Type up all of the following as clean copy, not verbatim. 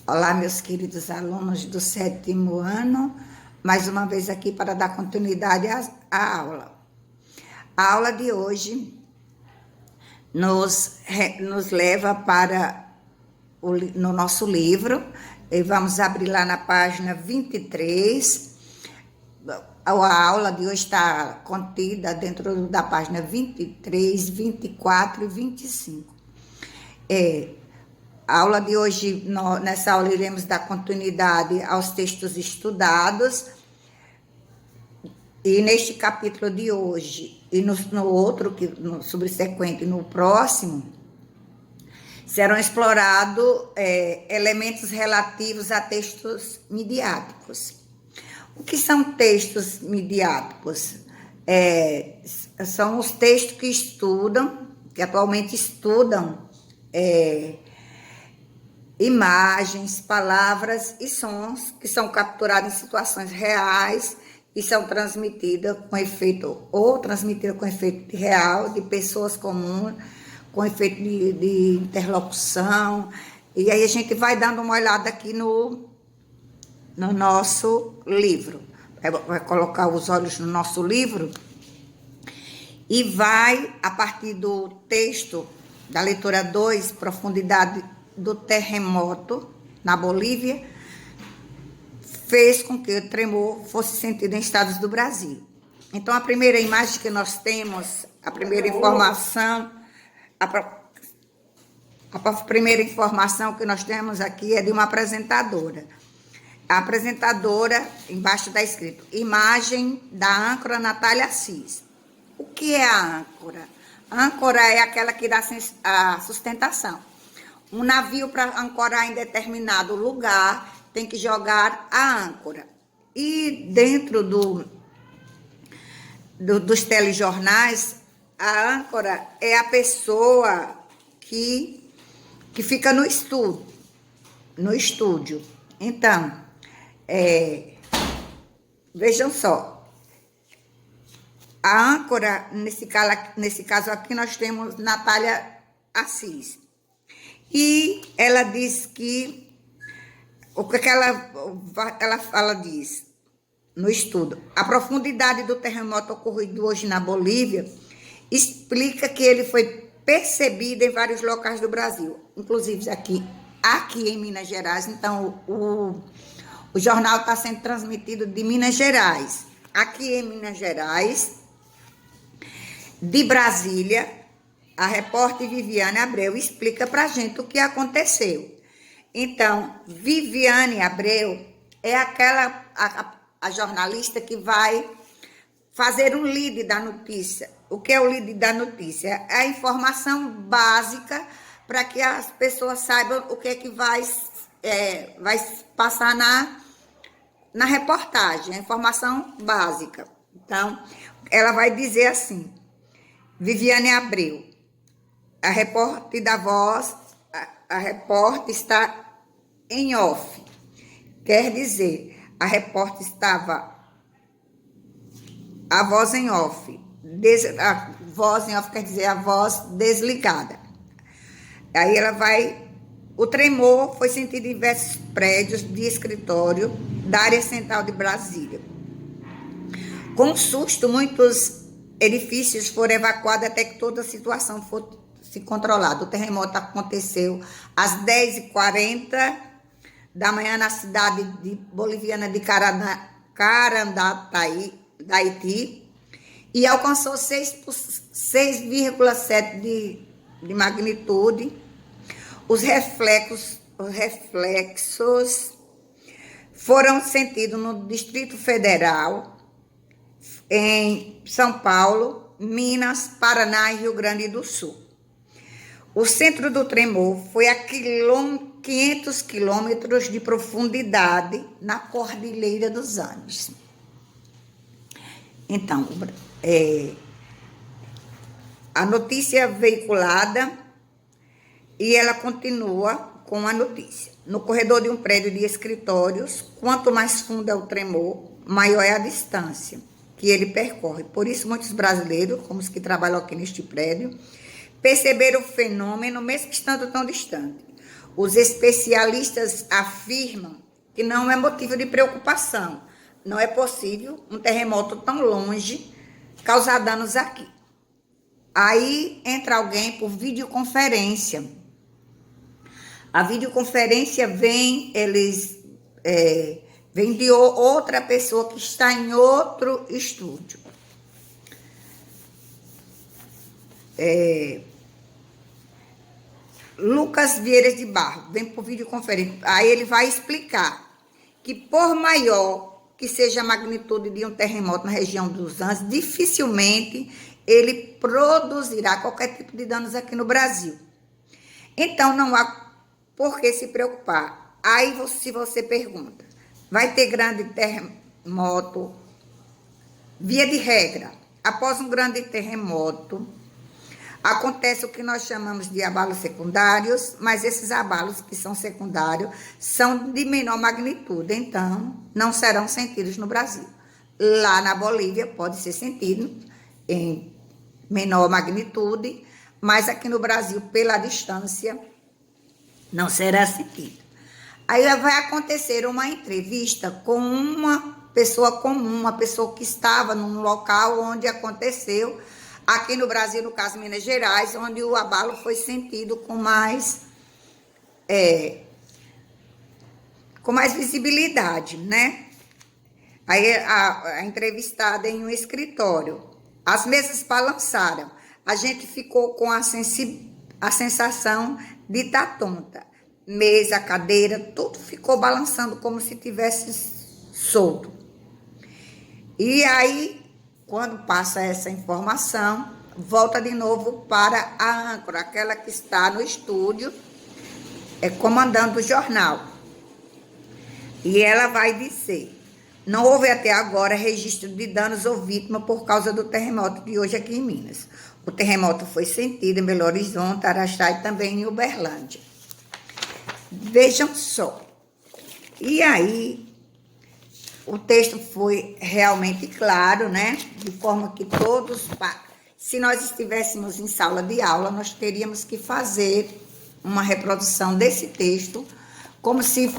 Olá, meus queridos alunos do 7º ano, mais uma vez aqui para dar continuidade à aula. A aula de hoje nos leva para no nosso livro, e vamos abrir lá na página 23. A aula de hoje está contida dentro da página 23, 24 e 25. A aula de hoje, nessa aula, iremos dar continuidade aos textos estudados. E neste capítulo de hoje, e no outro, no subsequente, no próximo, serão explorados elementos relativos a textos midiáticos. O que são textos midiáticos? São os textos que atualmente estudam imagens, palavras e sons que são capturados em situações reais e são transmitidas com efeito real de pessoas comuns, com efeito de interlocução. E aí a gente vai dando uma olhada aqui no nosso livro. Vai colocar os olhos no nosso livro e vai, a partir do texto da leitura 2, Profundidade do terremoto na Bolívia, fez com que o tremor fosse sentido em estados do Brasil. Então, a primeira imagem que nós temos, a primeira informação que nós temos aqui é de uma apresentadora. A apresentadora, embaixo está escrito, imagem da âncora Natália Assis. O que é a âncora? A âncora é aquela que dá a sustentação. Um navio, para ancorar em determinado lugar, tem que jogar a âncora. E dentro dos telejornais, a âncora é a pessoa que fica no estúdio. Então, vejam só. A âncora, nesse caso aqui, nós temos Natália Assis. E ela diz que, o que ela diz no estudo, a profundidade do terremoto ocorrido hoje na Bolívia explica que ele foi percebido em vários locais do Brasil, inclusive aqui em Minas Gerais. Então, o jornal está sendo transmitido de Minas Gerais. Aqui em Minas Gerais, de Brasília, a repórter Viviane Abreu explica para a gente o que aconteceu. Então, Viviane Abreu é a jornalista que vai fazer um lead da notícia. O que é o lead da notícia? É a informação básica para que as pessoas saibam o que é que vai passar na reportagem, a informação básica. Então, ela vai dizer assim, Viviane Abreu, a repórter da voz, a repórter está em off. Quer dizer, a repórter estava a voz em off. A voz em off quer dizer a voz desligada. Aí ela vai... O tremor foi sentido em diversos prédios de escritório da área central de Brasília. Com susto, muitos edifícios foram evacuados até que toda a situação fosse controlada. O terremoto aconteceu às 10h40 da manhã na cidade boliviana de Carandataí, da Haiti, e alcançou 6,7 de magnitude. Os reflexos foram sentidos no Distrito Federal, em São Paulo, Minas, Paraná e Rio Grande do Sul. O centro do tremor foi a 500 quilômetros de profundidade na Cordilheira dos Andes. Então, a notícia veiculada, e ela continua com a notícia. No corredor de um prédio de escritórios, quanto mais fundo é o tremor, maior é a distância que ele percorre. Por isso, muitos brasileiros, como os que trabalham aqui neste prédio, perceberam o fenômeno, mesmo estando tão distante. os especialistas afirmam que não é motivo de preocupação. Não é possível um terremoto tão longe causar danos aqui. Aí entra alguém por videoconferência. A videoconferência vem de outra pessoa que está em outro estúdio. Lucas Vieira de Barro vem por videoconferência. Aí ele vai explicar que por maior que seja a magnitude de um terremoto na região dos Andes, dificilmente ele produzirá qualquer tipo de danos aqui no Brasil. Então, não há por que se preocupar. Aí, se você pergunta, vai ter grande terremoto? Via de regra, após um grande terremoto, acontece o que nós chamamos de abalos secundários, mas esses abalos que são secundários são de menor magnitude, então não serão sentidos no Brasil. Lá na Bolívia pode ser sentido em menor magnitude, mas aqui no Brasil, pela distância, não será sentido. Aí vai acontecer uma entrevista com uma pessoa comum, uma pessoa que estava num local onde aconteceu, aqui no Brasil, no caso Minas Gerais, onde o abalo foi sentido com mais visibilidade, né? Aí a entrevistada em um escritório, as mesas balançaram, a gente ficou com a sensação de estar tonta. Mesa, cadeira, tudo ficou balançando como se tivesse solto. E aí, quando passa essa informação, volta de novo para a âncora, aquela que está no estúdio, comandando o jornal. E ela vai dizer: não houve até agora registro de danos ou vítima por causa do terremoto de hoje aqui em Minas. O terremoto foi sentido em Belo Horizonte, Araxá e também em Uberlândia. Vejam só. E aí, o texto foi realmente claro, né? De forma que todos, se nós estivéssemos em sala de aula, nós teríamos que fazer uma reprodução desse texto, como se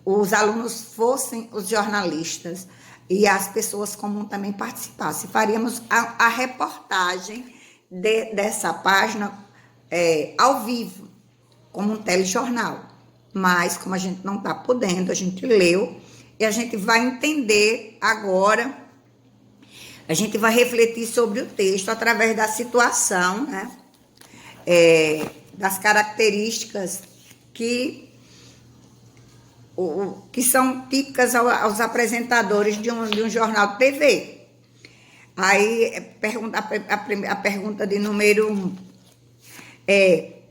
os alunos fossem os jornalistas e as pessoas comuns também participassem. Faríamos a reportagem dessa página ao vivo, como um telejornal. Mas, como a gente não está podendo, a gente leu e a gente vai entender agora, a gente vai refletir sobre o texto através da situação, né? Das características que são típicas aos apresentadores de um jornal de TV. Aí, a pergunta de número 1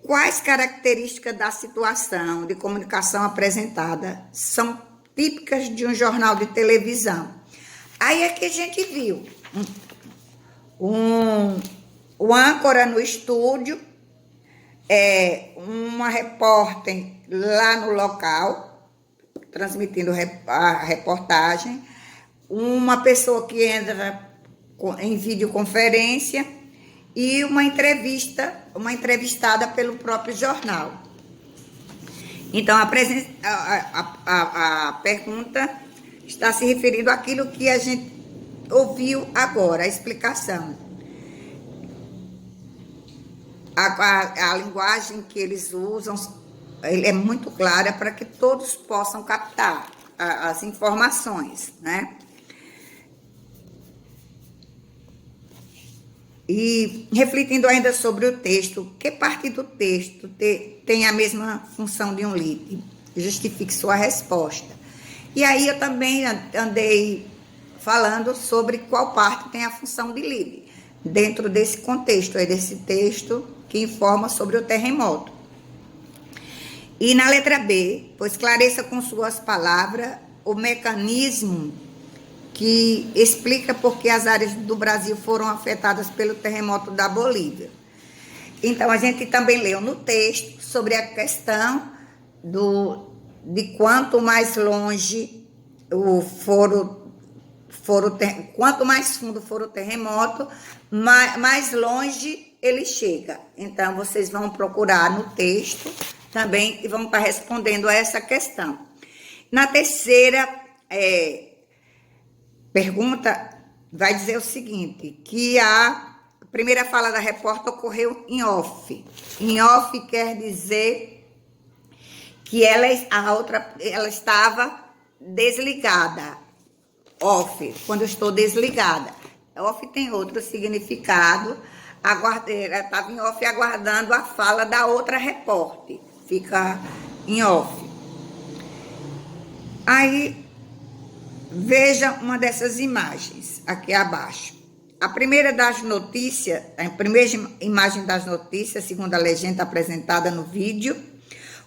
quais características da situação de comunicação apresentada são típicas de um jornal de televisão? Aí é que a gente viu o âncora no estúdio, uma repórter lá no local, transmitindo a reportagem, uma pessoa que entra em videoconferência e uma entrevistada pelo próprio jornal. Então, a pergunta está se referindo àquilo que a gente ouviu agora, a explicação. A linguagem que eles usam é muito clara para que todos possam captar as informações, né? E refletindo ainda sobre o texto, que parte do texto tem a mesma função de um lead? Justifique sua resposta. E aí eu também andei falando sobre qual parte tem a função de lead, dentro desse contexto, desse texto que informa sobre o terremoto. E na letra B, pois esclareça com suas palavras o mecanismo que explica por que as áreas do Brasil foram afetadas pelo terremoto da Bolívia. Então, a gente também leu no texto sobre a questão de quanto mais longe quanto mais fundo for o terremoto, mais longe ele chega. Então, vocês vão procurar no texto também vão estar respondendo a essa questão. Na terceira pergunta, vai dizer o seguinte, que a primeira fala da repórter ocorreu em off. Em off quer dizer que ela estava desligada. Off, quando eu estou desligada. Off tem outro significado. Ela estava em off aguardando a fala da outra repórter. Fica em off. Aí, veja uma dessas imagens aqui abaixo. A primeira das notícias, a primeira imagem das notícias, segundo a legenda apresentada no vídeo,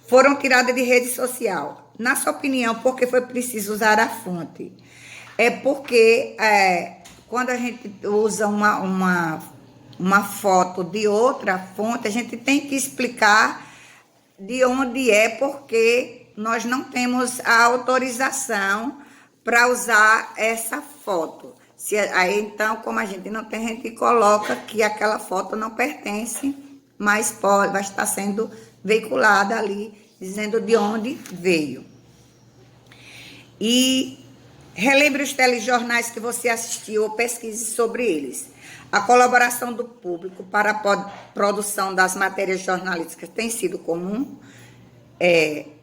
foram tiradas de rede social. Na sua opinião, por que foi preciso usar a fonte? É porque quando a gente usa uma foto de outra fonte, a gente tem que explicar de onde é, porque nós não temos a autorização para usar essa foto. Aí, então, como a gente não tem, a gente coloca que aquela foto não pertence, mas vai estar sendo veiculada ali, dizendo de onde veio. E relembre os telejornais que você assistiu ou pesquise sobre eles. A colaboração do público para a produção das matérias jornalísticas tem sido comum?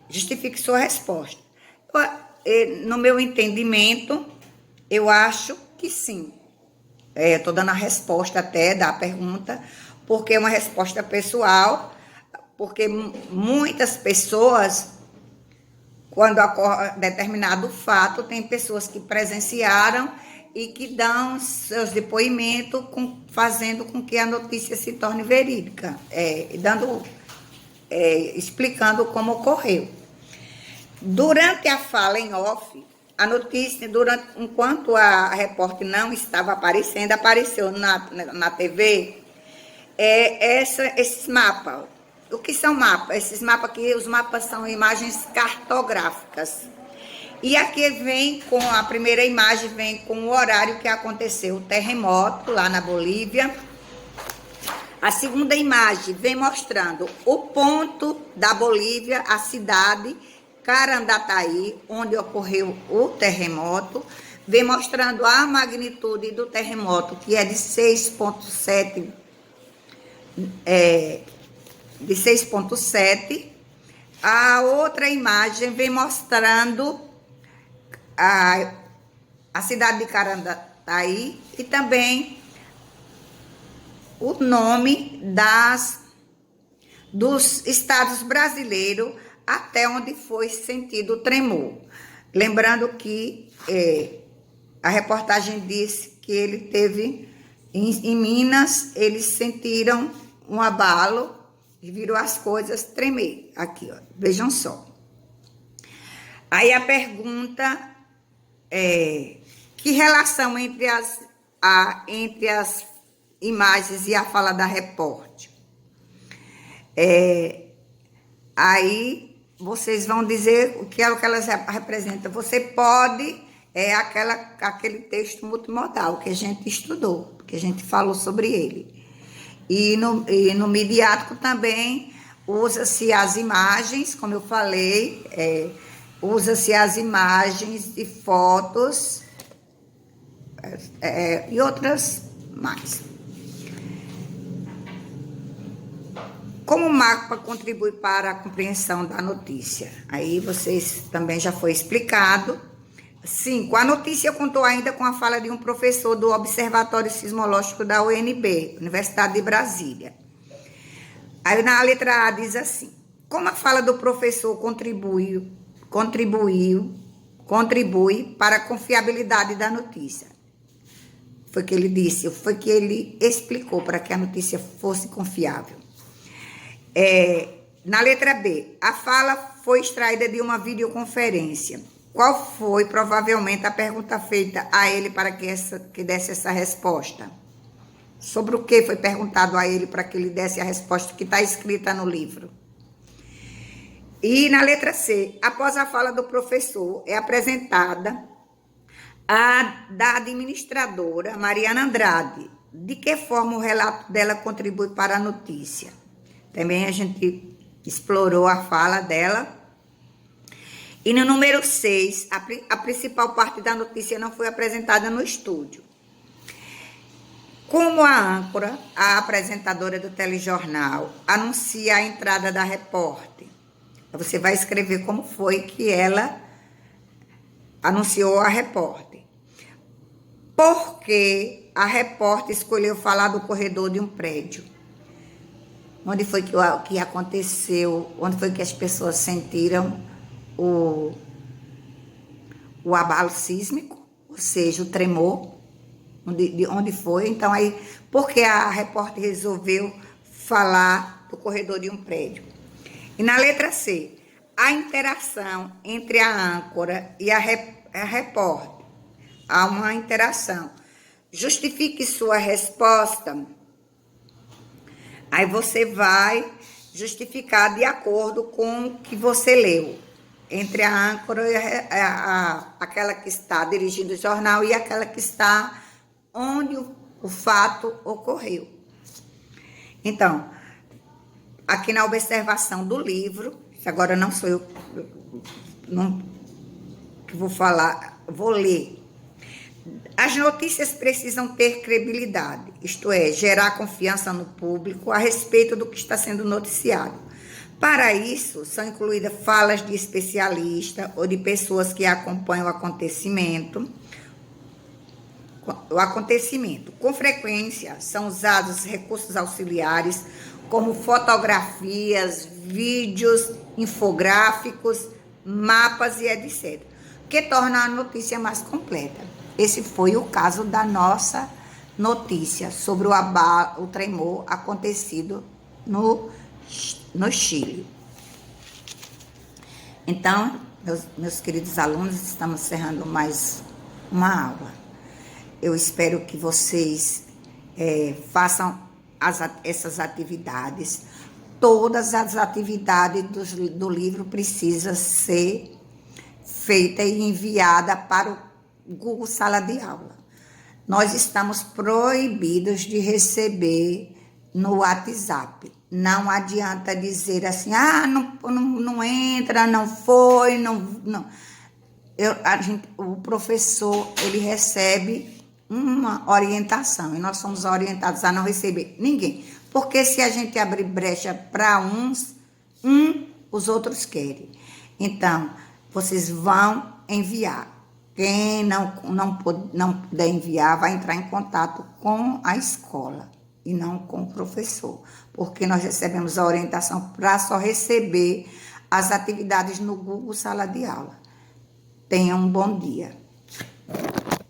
Justifique sua resposta. No meu entendimento, eu acho que sim. Estou dando a resposta até da pergunta, porque é uma resposta pessoal, porque muitas pessoas, quando ocorre determinado fato, tem pessoas que presenciaram e que dão seus depoimentos, fazendo com que a notícia se torne verídica, explicando como ocorreu. Durante a fala em off, a notícia, enquanto a repórter não estava aparecendo, apareceu na TV esses mapas. O que são mapas? Esses mapas aqui, os mapas são imagens cartográficas. E aqui vem com a primeira imagem, vem com o horário que aconteceu o terremoto lá na Bolívia. A segunda imagem vem mostrando o ponto da Bolívia, a cidade Carandataí, onde ocorreu o terremoto. Vem mostrando a magnitude do terremoto, que é de 6,7. De 6,7. A outra imagem vem mostrando a cidade de Carandataí e também o nome dos estados brasileiros até onde foi sentido o tremor. Lembrando que a reportagem disse que ele teve, em Minas, eles sentiram um abalo e viram as coisas tremer. Aqui, ó, vejam só. Aí a pergunta que relação entre as imagens e a fala da repórter? Aí vocês vão dizer o que elas representam. Você pode, aquele texto multimodal que a gente estudou, que a gente falou sobre ele. E no midiático também usa-se as imagens, como eu falei, usa-se as imagens de fotos e outras mais. Como o mapa contribui para a compreensão da notícia? Aí vocês também já foi explicado. 5. A notícia contou ainda com a fala de um professor do Observatório Sismológico da UNB, Universidade de Brasília. Aí na letra A diz assim: como a fala do professor contribui para a confiabilidade da notícia? Foi que ele disse, foi que ele explicou para que a notícia fosse confiável. Na letra B, a fala foi extraída de uma videoconferência. Qual foi, provavelmente, a pergunta feita a ele para que desse essa resposta? Sobre o que foi perguntado a ele para que ele desse a resposta que está escrita no livro? E na letra C, após a fala do professor, é apresentada a da administradora Mariana Andrade. De que forma o relato dela contribui para a notícia? Também a gente explorou a fala dela. E no número 6, a principal parte da notícia não foi apresentada no estúdio. Como a âncora, a apresentadora do telejornal, anuncia a entrada da repórter, você vai escrever como foi que ela anunciou a repórter. Por que a repórter escolheu falar do corredor de um prédio? Onde foi que aconteceu, onde foi que as pessoas sentiram o abalo sísmico, ou seja, o tremor, onde foi. Então, aí, por que a repórter resolveu falar do corredor de um prédio? E na letra C, a interação entre a âncora e a repórter. Há uma interação. Justifique sua resposta. Aí você vai justificar de acordo com o que você leu. Entre a âncora e aquela que está dirigindo o jornal e aquela que está onde o fato ocorreu. Então, aqui na observação do livro, agora não sou eu que vou falar, vou ler. As notícias precisam ter credibilidade, isto é, gerar confiança no público a respeito do que está sendo noticiado. Para isso, são incluídas falas de especialistas ou de pessoas que acompanham o acontecimento. Com frequência, são usados recursos auxiliares, como fotografias, vídeos, infográficos, mapas e etc., que tornam a notícia mais completa. Esse foi o caso da nossa notícia sobre o tremor acontecido no Chile. Então, meus queridos alunos, estamos encerrando mais uma aula. Eu espero que vocês façam essas atividades. Todas as atividades do livro precisam ser feita e enviada para o Google Sala de Aula. Nós estamos proibidos de receber no WhatsApp. Não adianta dizer assim, não entra, não foi, não. O professor, ele recebe uma orientação e nós somos orientados a não receber ninguém. Porque se a gente abrir brecha para os outros querem. Então, vocês vão enviar. Quem não puder enviar, vai entrar em contato com a escola e não com o professor. Porque nós recebemos a orientação para só receber as atividades no Google Sala de Aula. Tenham um bom dia.